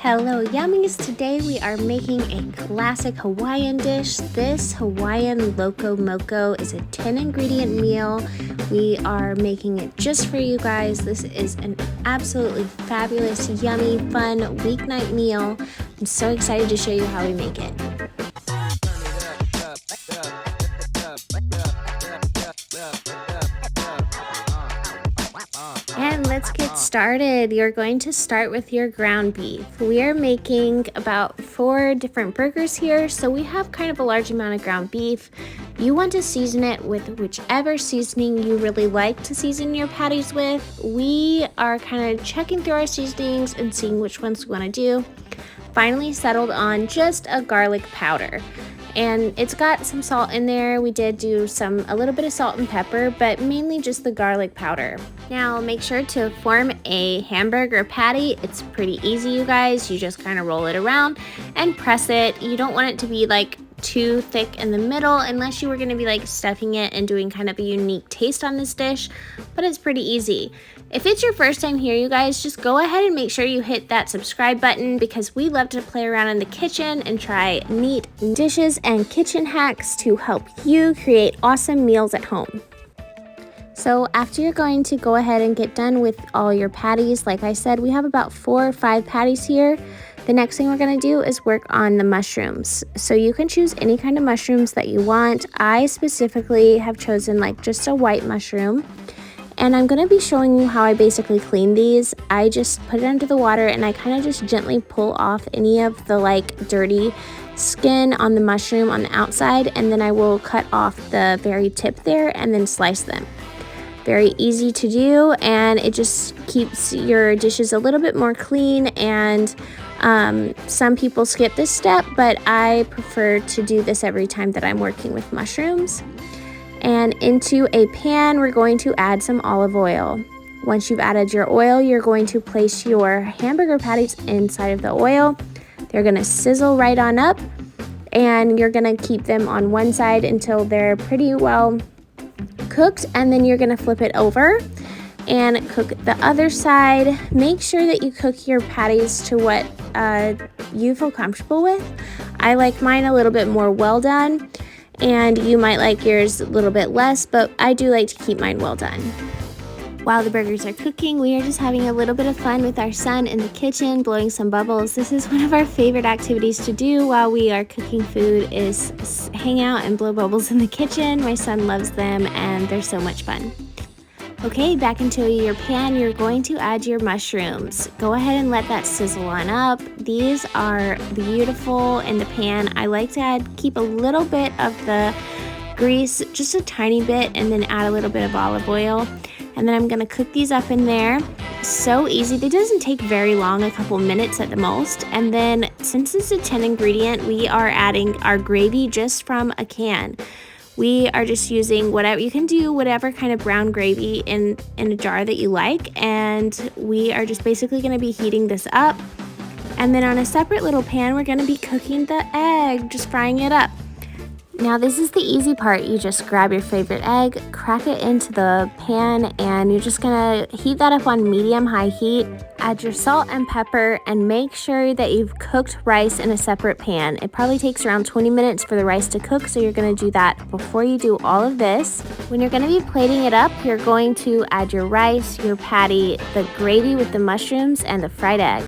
Hello Yummies! Today we are making a classic Hawaiian dish. This Hawaiian Loco Moco is a 10 ingredient meal. We are making it just for you guys. This is an absolutely fabulous, yummy, fun weeknight meal. I'm so excited to show you how we make it. And let's get started. You're going to start with your ground beef. We are making about 4 different burgers here, so we have kind of a large amount of ground beef. You want to season it with whichever seasoning you really like to season your patties with. We are kind of checking through our seasonings and seeing which ones we want to do. Finally settled on just a garlic powder. And it's got some salt in there. We did do a little bit of salt and pepper, but mainly just the garlic powder. Now make sure to form a hamburger patty. It's pretty easy, you guys. You just kind of roll it around and press it. You don't want it to be like too thick in the middle unless you were going to be like stuffing it and doing kind of a unique taste on this dish, but it's pretty easy. If it's your first time here, you guys, just go ahead and make sure you hit that subscribe button because we love to play around in the kitchen and try neat dishes and kitchen hacks to help you create awesome meals at home. So after you're going to go ahead and get done with all your patties, like I said, we have about 4 or 5 patties here. The next thing we're going to do is work on the mushrooms. So you can choose any kind of mushrooms that you want. I specifically have chosen like just a white mushroom. And I'm going to be showing you how I basically clean these. I just put it under the water and I kind of just gently pull off any of the like dirty skin on the mushroom on the outside, and then I will cut off the very tip there and then slice them. Very easy to do, and it just keeps your dishes a little bit more clean. And some people skip this step, but I prefer to do this every time that I'm working with mushrooms. And into a pan, we're going to add some olive oil. Once you've added your oil, you're going to place your hamburger patties inside of the oil. They're going to sizzle right on up, and you're going to keep them on one side until they're pretty well cooked, and then you're going to flip it over and cook the other side. Make sure that you cook your patties to what you feel comfortable with. I like mine a little bit more well done, and you might like yours a little bit less, but I do like to keep mine well done. While the burgers are cooking, we are just having a little bit of fun with our son in the kitchen, blowing some bubbles. This is one of our favorite activities to do while we are cooking food, is hang out and blow bubbles in the kitchen. My son loves them and they're so much fun. Okay, back into your pan, you're going to add your mushrooms. Go ahead and let that sizzle on up. These are beautiful in the pan. I like to keep a little bit of the grease, just a tiny bit, and then add a little bit of olive oil. And then I'm going to cook these up in there. So easy. It doesn't take very long, a couple minutes at the most. And then since it's a 10 ingredient, we are adding our gravy just from a can. We are just using whatever, you can do whatever kind of brown gravy in a jar that you like. And we are just basically going to be heating this up. And then on a separate little pan, we're going to be cooking the egg, just frying it up. Now this is the easy part. You just grab your favorite egg, crack it into the pan, and you're just gonna heat that up on medium-high heat. Add your salt and pepper, and make sure that you've cooked rice in a separate pan. It probably takes around 20 minutes for the rice to cook, so you're gonna do that before you do all of this. When you're gonna be plating it up, you're going to add your rice, your patty, the gravy with the mushrooms, and the fried egg.